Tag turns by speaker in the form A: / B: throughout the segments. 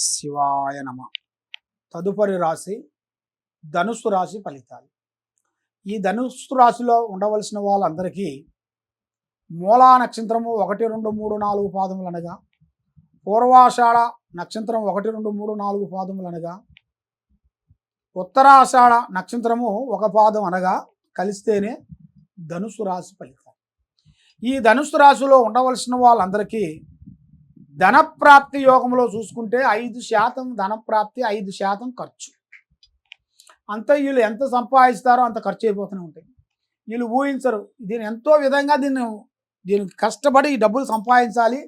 A: శివాయ నమ. తదుపరి రాశి ధనుస్సు రాశి ఫలితాలు. ఈ ధనుస్సు రాశిలో ఉండవలసిన వాళ్ళందరికీ మూలా నక్షత్రము 1, 2, 3, 4 పాదములు అనగా, పూర్వాషాఢ నక్షత్రం 1, 2, 3, 4 పాదములు అనగా, ఉత్తరాషాఢ నక్షత్రము 1 పాదం అనగా కలిస్తేనే ధనుస్సు రాశి ఫలితాలు. ఈ ధనుస్సు రాశిలో ఉండవలసిన వాళ్ళందరికీ ధనప్రాప్తి యోగంలో చూసుకుంటే 5% ధనప్రాప్తి, 5% ఖర్చు. అంతా వీళ్ళు ఎంత సంపాదిస్తారో అంత ఖర్చు అయిపోతూనే ఉంటాయి. వీళ్ళు ఊహించరు. దీన్ని ఎంతో విధంగా దీనికి కష్టపడి ఈ డబ్బులు సంపాదించాలి,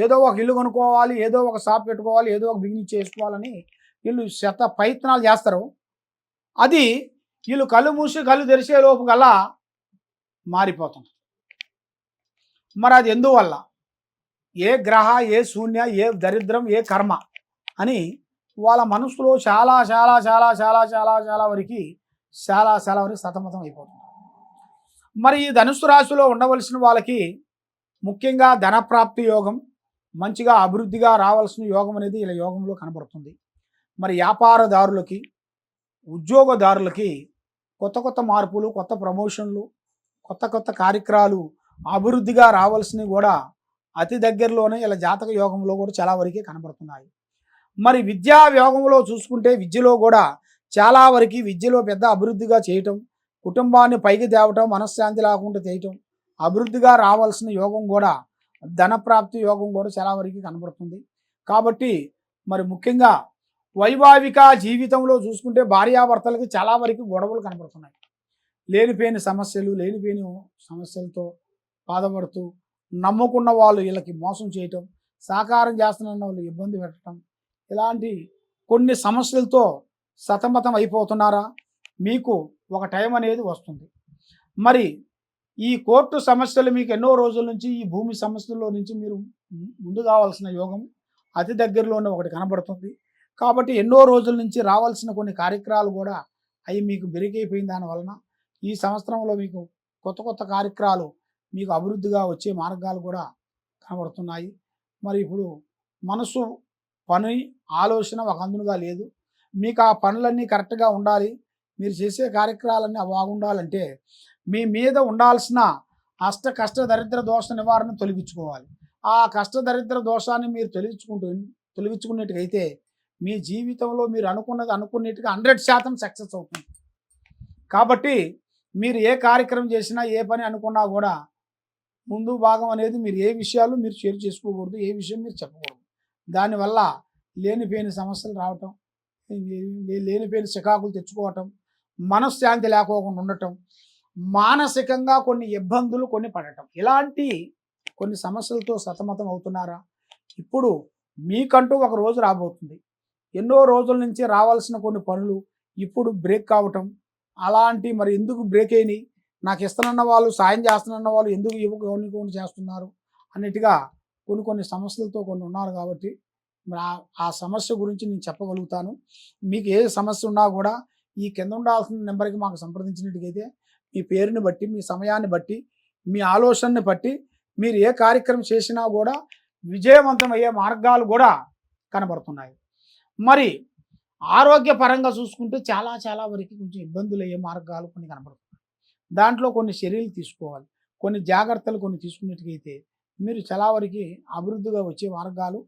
A: ఏదో ఒక ఇల్లు కొనుక్కోవాలి, ఏదో ఒక షాప్ పెట్టుకోవాలి, ఏదో ఒక బిజినెస్ చేసుకోవాలని వీళ్ళు ప్రయత్నాలు చేస్తారు. అది వీళ్ళు కళ్ళు మూసి కళ్ళు తెరిచే లోపు గల్లా మారిపోతుంది. మరి అది ఎందువల్ల? ఏ గ్రహ, ఏ శూన్య, ఏ దరిద్రం, ఏ కర్మ అని వాళ్ళ మనసులో చాలా వరకు సతమతం అయిపోతుంది. మరి ఈ ధనుస్సు రాశిలో ఉండవలసిన వాళ్ళకి ముఖ్యంగా ధనప్రాప్తి యోగం, మంచిగా అభివృద్ధిగా రావాల్సిన యోగం అనేది ఇలా యోగంలో కనబడుతుంది. మరి వ్యాపారదారులకి, ఉద్యోగదారులకి కొత్త మార్పులు, కొత్త ప్రమోషన్లు, కొత్త కార్యక్రమాలు అభివృద్ధిగా రావాల్సినవి కూడా అతి దగ్గరలోనే ఇలా జాతక యోగంలో కూడా చాలా వరకే కనబడుతున్నాయి. మరి విద్యా యోగంలో చూసుకుంటే విద్యలో కూడా చాలా వరకు విద్యలో పెద్ద అభివృద్ధిగా చేయటం, కుటుంబాన్ని పైకి తేవటం, మనశ్శాంతి లేకుండా చేయటం, అభివృద్ధిగా రావాల్సిన యోగం కూడా, ధనప్రాప్తి యోగం కూడా చాలా వరకు కనబడుతుంది. కాబట్టి మరి ముఖ్యంగా వైవాహిక జీవితంలో చూసుకుంటే భార్యాభర్తలకి చాలా వరకు గొడవలు కనబడుతున్నాయి. లేనిపోయిన సమస్యలతో బాధపడుతూ, నమ్ముకున్న వాళ్ళు వీళ్ళకి మోసం చేయటం, సహకారం చేస్తున్న వాళ్ళు ఇబ్బంది పెట్టడం, ఇలాంటి కొన్ని సమస్యలతో సతమతం అయిపోతున్నారా? మీకు ఒక టైం అనేది వస్తుంది. మరి ఈ కోర్టు సమస్యలు మీకు ఎన్నో రోజుల నుంచి, ఈ భూమి సమస్యల్లో నుంచి మీరు ముందు కావాల్సిన యోగం అతి దగ్గరలోనే ఒకటి కనబడుతుంది. కాబట్టి ఎన్నో రోజుల నుంచి రావాల్సిన కొన్ని కార్యక్రమాలు కూడా అవి మీకు బెరికైపోయిన దానివలన ఈ సంవత్సరంలో మీకు కొత్త కార్యక్రమాలు మీకు అభివృద్ధిగా వచ్చే మార్గాలు కూడా కనబడుతున్నాయి. మరి ఇప్పుడు మనసు, పని, ఆలోచన ఒక అందునుగా లేదు. మీకు ఆ పనులన్నీ కరెక్ట్గా ఉండాలి. మీరు చేసే కార్యక్రమాలన్నీ బాగుండాలంటే మీ మీద ఉండాల్సిన కష్ట దరిద్ర దోష నివారణ తొలగించుకోవాలి. ఆ కష్ట దరిద్ర దోషాన్ని మీరు తొలగించుకున్నట్టుగైతే మీ జీవితంలో మీరు అనుకున్నట్టుగా 100% సక్సెస్ అవుతుంది. కాబట్టి మీరు ఏ కార్యక్రమం చేసినా, ఏ పని అనుకున్నా కూడా ముందు భాగం అనేది మీరు ఏ విషయాలు మీరు షేర్ చేసుకోకూడదు, ఏ విషయం మీరు చెప్పకూడదు. దానివల్ల లేనిపోయిన సమస్యలు రావటం, లేనిపోయిన చికాకులు తెచ్చుకోవటం, మనశ్శాంతి లేకోకుండా ఉండటం, మానసికంగా కొన్ని ఇబ్బందులు పడటం, ఇలాంటి కొన్ని సమస్యలతో సతమతం అవుతున్నారా? ఇప్పుడు మీకంటూ ఒక రోజు రాబోతుంది. ఎన్నో రోజుల నుంచి రావాల్సిన కొన్ని పనులు ఇప్పుడు బ్రేక్ కావటం, అలాంటి మరి ఎందుకు బ్రేక్ అయినాయి, నాకు ఇస్తానన్న వాళ్ళు, సాయం చేస్తానన్న వాళ్ళు ఎందుకు ఇవ్వకుండా చేస్తున్నారు అన్నట్టుగా కొన్ని సమస్యలతో ఉన్నారు. కాబట్టి ఆ సమస్య గురించి నేను చెప్పగలుగుతాను. మీకు ఏ సమస్య ఉన్నా కూడా ఈ కింద ఉండాల్సిన నెంబర్కి మాకు సంప్రదించినట్టుగైతే మీ పేరుని బట్టి, మీ సమయాన్ని బట్టి, మీ ఆలోచనని బట్టి మీరు ఏ కార్యక్రమం చేసినా కూడా విజయవంతం అయ్యే మార్గాలు కూడా కనబడుతున్నాయి. మరి ఆరోగ్యపరంగా చూసుకుంటే చాలా వరకు కొంచెం ఇబ్బందులు అయ్యే మార్గాలు కొన్ని కనబడుతున్నాయి. దాంట్లో కొన్ని చర్యలు తీసుకోవాలి, కొన్ని జాగ్రత్తలు తీసుకున్నట్టుగైతే మీరు చాలా వరకు అభివృద్ధిగా వచ్చే మార్గాలు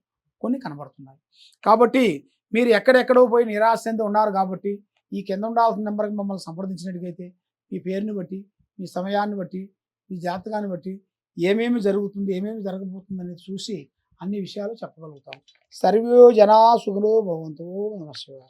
A: కొన్ని కనబడుతున్నాయి. కాబట్టి మీరు ఎక్కడెక్కడో పోయి నిరాశ చెంది ఉన్నారు. కాబట్టి ఈ కింద ఉండాల్సిన నెంబర్కి మమ్మల్ని సంప్రదించినట్టుగైతే మీ పేరుని బట్టి, మీ సమయాన్ని బట్టి, మీ జాతకాన్ని బట్టి ఏమేమి జరుగుతుంది, ఏమేమి జరగబోతుంది అనేది చూసి అన్ని విషయాలు చెప్పగలుగుతాం. సర్వే జనా సుఖినో భవంతు. నమస్కారం.